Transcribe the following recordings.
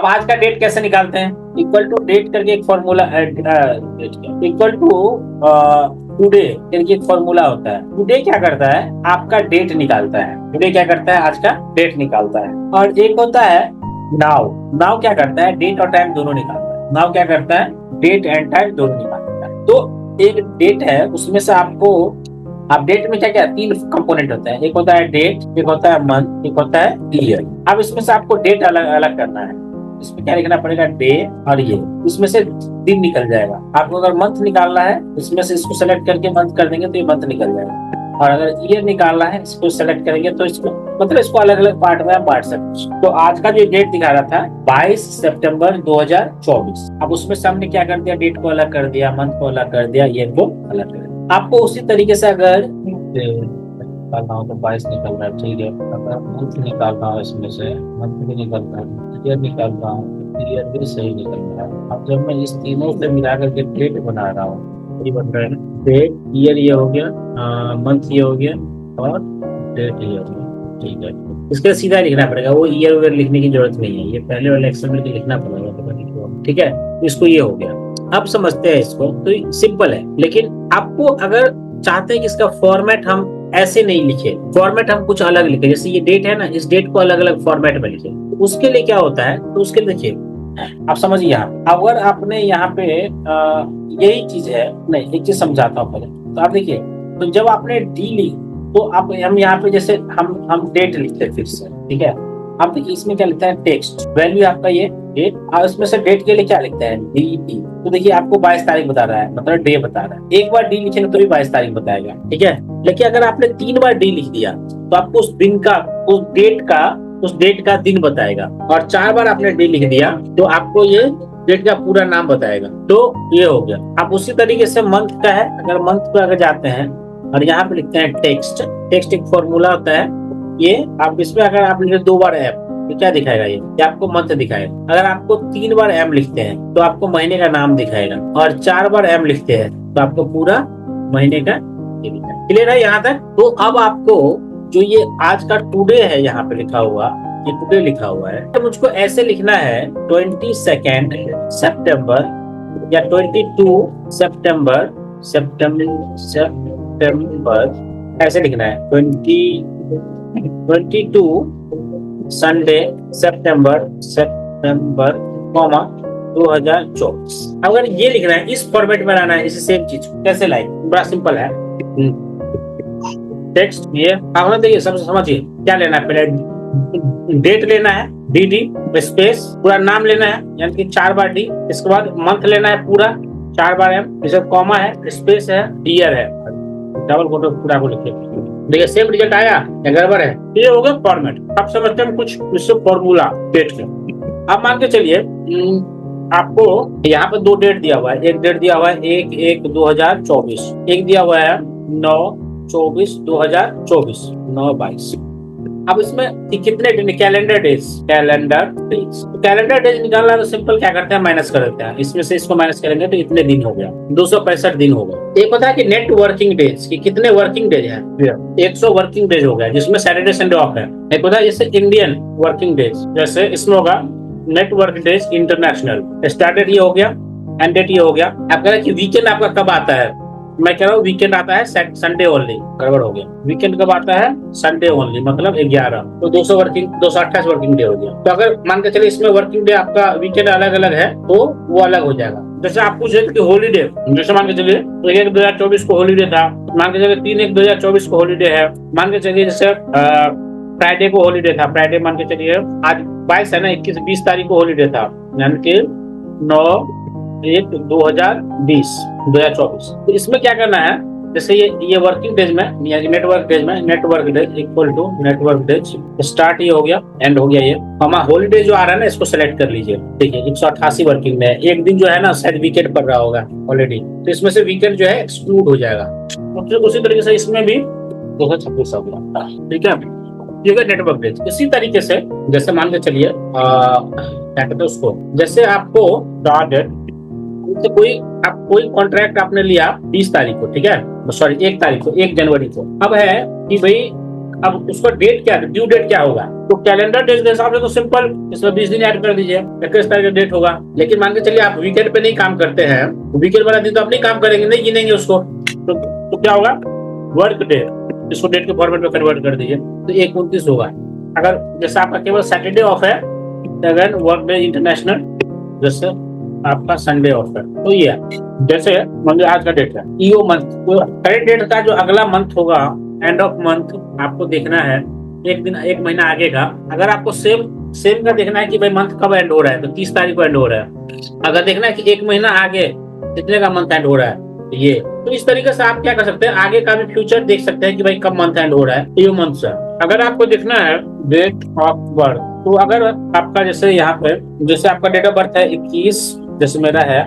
अब आज का डेट कैसे निकालते हैं? इक्वल टू डेट करके एक फॉर्मूला, इक्वल टू टुडे करके एक फॉर्मूला होता है। टुडे क्या करता है? आपका डेट निकालता है। टुडे क्या करता है? आज का डेट निकालता है। और एक होता है नाउ। नाउ क्या करता है? डेट और टाइम दोनों निकालता है। नाउ क्या करता है? डेट एंड टाइम दोनों निकालता है। तो एक डेट है, उसमें से आपको, अब डेट में क्या क्या तीन कंपोनेंट होते हैं। एक होता है डेट, एक होता है मंथ, एक होता है ईयर। अब इसमें से आपको डेट अलग अलग करना है। इसमें क्या लिखना पड़ेगा? डे और ये, इसमें से दिन निकल जाएगा। आपको अगर मंथ निकालना है, इसमें से इसको सेलेक्ट करके मंथ कर देंगे तो ये मंथ निकल जाएगा। और अगर ईयर निकालना है, इसको सेलेक्ट करेंगे तो इसको, मतलब इसको अलग अलग पार्ट में आप बांट सकते हैं। तो आज का जो डेट दिखा रहा था 22 सितंबर 2024, अब उसमें से हमने क्या कर दिया? डेट को अलग कर दिया, मंथ को अलग कर दिया, ईयर को अलग कर दिया। आपको उसी तरीके से अगर निकालना हो तो 22 निकल रहा है, ठीक है। अगर मंथ निकालना हो, इसमें से मंथ भी निकल रहा है, ईयर निकाल रहा हूँ, ईयर भी सही निकल रहा है। अब जब मैं इस तीनों से मिला करके डेट बना रहा हूँ, ये बन रहा है डेट, ईयर ये हो गया, मंथ ये हो गया, और डेट ये हो गया, ठीक है। इसके सीधा लिखना पड़ेगा, वो ईयर वगैरह लिखने की जरूरत नहीं है, ये पहले वाले एक्सेल में लिखना पड़ेगा, पता नहीं क्यों, ठीक है। इसको ये हो गया। अब समझते हैं इसको, तो सिंपल है। लेकिन आपको अगर चाहते हैं कि इसका फॉर्मेट हम ऐसे नहीं लिखे, फॉर्मेट हम कुछ अलग लिखे, जैसे ये डेट है ना, इस डेट को अलग अलग फॉर्मेट में लिखे, तो उसके लिए क्या होता है? तो उसके लिए देखिए, आप समझिए, यहाँ अगर आपने यहाँ पे यही चीज है, नहीं एक चीज समझाता हूँ पहले। तो आप देखिए, तो जब आपने डी ली, तो आप, हम यहाँ पे जैसे हम डेट लिखते हैं फिर से, ठीक है। आप देखिए इसमें क्या लिखता है? टेक्स्ट वैल्यू आपका ये डेट, और उसमें से डेट के लिए क्या लिखता है? D D. तो देखिए आपको 22 तारीख बता रहा है, मतलब डे बता रहा है। एक बार डी लिखेंगे तो भी 22 तारीख बताएगा, ठीक है। लेकिन अगर आपने 3 बार डी लिख दिया तो आपको उस दिन का, उस डेट का दिन बताएगा। और 4 बार आपने डी लिख दिया तो आपको ये डेट का पूरा नाम बताएगा। तो ये हो गया। आप उसी तरीके से मंथ का है, अगर मंथ पे अगर जाते हैं और यहाँ पे लिखते हैं टेक्स्ट, टेक्स्ट एक फॉर्मूला होता है ये। आप इसमें अगर आप लिखे 2 बार एम तो क्या दिखाएगा? ये आपको मंथ दिखाएगा। अगर आपको 3 बार एम लिखते हैं तो आपको महीने का नाम दिखाएगा, और 4 बार एम लिखते हैं तो आपको पूरा महीने का दिखाएगा। क्लियर है यहाँ तक? तो अब आपको जो ये आज का टुडे है यहाँ पे लिखा हुआ, ये टुडे लिखा हुआ है, तो मुझको ऐसे लिखना है 22 सितंबर या 22 सितंबर, ऐसे लिखना है 22 संडे सितंबर 2024। अगर ये लिखना है, इस फॉर्मेट में लाना है, इसे सेम चीज कैसे लाए? बड़ा सिंपल है। टेक्स्ट ये आप देखिए, सबसे समझिए क्या लेना है। पहले डेट लेना है, डी डी स्पेस, पूरा नाम लेना है, यानी कि 4 बार डी। इसके बाद मंथ लेना है पूरा 4 बार एम, जैसे कॉमा है, स्पेस है, ईयर है, डबल कोट पूरा को लिखिए। देखिए सेम रिजल्ट आया या गड़बड़ है? ये हो गया फॉर्मेट। अब समझते हैं कुछ इससे फॉर्मूला डेट के। अब मान के चलिए आपको यहाँ पे 2 डेट दिया हुआ है। एक डेट दिया हुआ है 1/1/2024, एक दिया हुआ है 9/24/2024, 9/22। अब इसमेमें कितने कैलेंडर डेज, कैलेंडर डेज निकालना तो सिंपल, क्या करते हैं? माइनस कर देते हैं। इसमें से इसको माइनस करेंगे तो इतने दिन हो गया, 265 दिन हो गए। एक पता है कि नेट वर्किंग डेज की कितने वर्किंग डेज है? 100 वर्किंग डेज हो गया, जिसमें सैटरडे संडे ऑफ है। एक पता है जैसे इंडियन वर्किंग डेज, जैसे इसमें होगा net work days international, started ये हो गया, एंड डेट ये हो गया। आप कह रहे हैं कि वीकेंड आपका कब आता है? मैं कह रहा हूँ वीकेंड आता है संडे ओनली, गड़बड़ हो गया। वीकेंड कब आता है? संडे ओनली, मतलब 11, तो 228 वर्किंग डे हो गया। तो अगर मान के चलिए इसमें वर्किंग डे आपका वीकेंड अलग अलग है तो वो अलग हो जाएगा। जैसे आप पूछ रहे थे कि हॉलीडे, जैसे मान के चलिए 1/1/2024 को हॉलीडे था, मान के चलिए 3/1/2024 को हॉलीडे है। मान के चलिए जैसे फ्राइडे को हॉलीडे था, फ्राइडे मान के चलिए आज 22 है ना, 21-20 तारीख को हॉलीडे था, यानी कि 9/1/2024। तो इसमें क्या करना है? जैसे ये वर्किंग डेज में, नेटवर्क डेज में, network days equal to network days, start ये हो गया, एंड हो गया ये। हमारा हॉलीडे जो आ रहा है ना, इसको सेलेक्ट कर लीजिए। देखिए 188 वर्किंग डे, एक दिन जो है ना शायद वीकेंड पड़ रहा होगा ऑलरेडी, तो इसमें से वीकेंड जो है एक्सक्लूड हो जाएगा। उसी तरीके से इसमें भी 226 हो गया, ठीक है। ये नेटवर्क डेज। इसी तरीके से जैसे मान के चलिए क्या कहते हैं उसको, जैसे आपको तो कोई कॉन्ट्रैक्ट आपने लिया 20 तारीख को, ठीक है, सॉरी 1 तारीख को, 1 जनवरी को। अब है कि भाई अब उसका डेट क्या है, ड्यू डेट क्या होगा, तो कैलेंडर डेट के हिसाब से तो सिंपल, इसमें 20 दिन ऐड कर दीजिए, 21 तारीख का डेट होगा। लेकिन मान के चलिए आप वीकेंड पे नहीं काम करते हैं, वीकेंड वाला दिन तो आप नहीं काम करेंगे, नहीं गिनेंगे उसको, तो क्या होगा, वर्क डे, इसको डेट के फॉर्मेट में कन्वर्ट कर दीजिए, तो 1/29 होगा। अगर जैसे आपका केवल सैटरडे ऑफ है, अगर वर्क डे इंटरनेशनल, जैसे आपका संडे ऑफ है, तो ये जैसे मतलब आज का डेट है, ईओ मंथ, तो करेंट डेट का जो अगला मंथ होगा, एंड ऑफ मंथ आपको देखना है, एक दिन एक महीना आगे का। अगर आपको सेम का देखना है कि भाई मंथ कब एंड हो रहा है, तो 30 तारीख को एंड हो रहा है। अगर देखना है कि एक महीना आगे कितने का मंथ एंड हो रहा है, ये तो इस तरीके से आप क्या कर सकते हैं, आगे का भी फ्यूचर देख सकते हैं कि भाई कब मंथ एंड हो रहा है, ये मंथ से। अगर आपको देखना है डेट ऑफ बर्थ, तो अगर आपका जैसे यहाँ पे जैसे आपका डेट ऑफ बर्थ है 21, जैसे मेरा है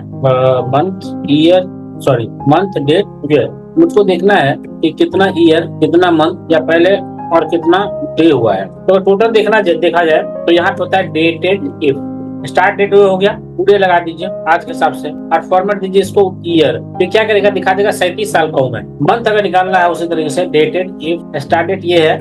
month year sorry month date year, मुझको देखना है कि कितना ईयर कितना मंथ या पहले और कितना डे हुआ है। तो टोटल देखा जाए तो यहाँ पे होता है डेटेड इफ, स्टार्ट डेट हो गया, टुडे लगा दीजिए आज के हिसाब से, और फॉर्मेट दीजिए इसको ईयर, तो क्या करेगा, दिखा देगा 37 साल का हूं मैं। मंथ अगर निकालना है उसी तरीके से डेटेड इफ स्टार्ट डेट ये है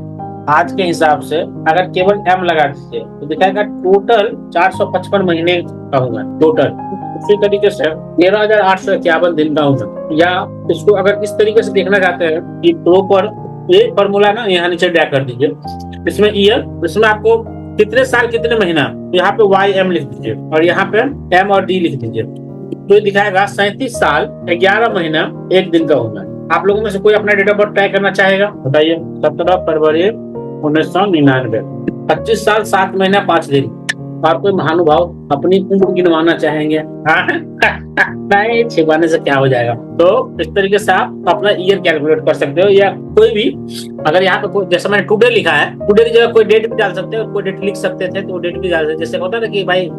आज के हिसाब से, अगर केवल एम लगा दीजिए तो दिखाएगा टोटल 455 महीने का हूं मैं टोटल। उसी तरीके से 13,851 दिन का हूं मैं। या इसको अगर इस तरीके से देखना चाहते हैं कि प्रॉपर ये फॉर्मूला ना यहाँ नीचे ड्रैग कर दीजिए, इसमें ईयर, इसमें आपको कितने साल कितने महीना, यहाँ पे वाई एम लिख दीजिए और यहाँ पे एम और डी लिख दीजिए, तो ये दिखाएगा 37 साल 11 महीना 1 दिन का होगा। आप लोगों में से कोई अपना डेट ऑफ बर्थ ट्राई करना चाहेगा, बताइए। 17 फरवरी 1999, 25 साल 7 महीना 5 दिन। और कोई महानुभाव अपनी उम्र गिनवाना चाहेंगे? नहीं, छिपाने से क्या हो जाएगा। तो इस तरीके से आप अपना ईयर कैलकुलेट कर सकते हो, या कोई भी अगर यहाँ पे कोई, जैसे मैंने टुडे लिखा है, टुडे की जगह कोई डेट भी डाल सकते हो, कोई डेट लिख सकते थे तो डेट भी डाल सकते। जैसे होता है ना कि भाई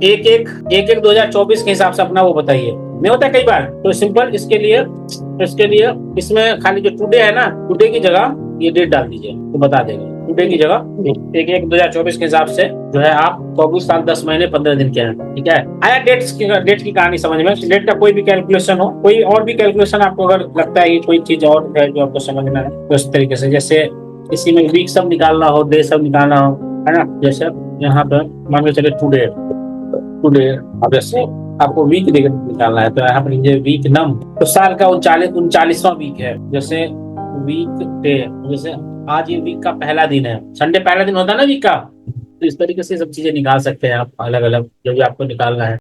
1/1/2024 के हिसाब से अपना वो बताइए, नहीं होता कई बार, तो सिंपल इसके लिए इसमें खाली जो टुडे है ना, टुडे की जगह ये डेट डाल दीजिए तो बता देगा। टुडे की जगह 1/1/2024 के हिसाब से जो है आप 24 साल 10 महीने 15 दिन के हैं, ठीक है। आया डेट की कहानी समझ में, डेट का कोई भी कैलकुलेशन हो, कोई और भी कैलकुलेशन आपको अगर लगता है कि कोई चीज और है जो आपको समझना है, तो इस तरीके से जैसे किसी में वीक सब निकालना हो, डे सब निकालना हो, है ना। जैसे यहाँ पे मान के चले टुडे अब जैसे आपको वीक निकालना है, तो यहाँ पर लीजिए वीक नम, तो साल का 39वां वीक है। जैसे वीक डे, जैसे आज ये वीक का पहला दिन है, संडे पहला दिन होता है ना वीक का, तो इस तरीके से सब चीजें निकाल सकते हैं आप अलग अलग, जो भी आपको निकालना है।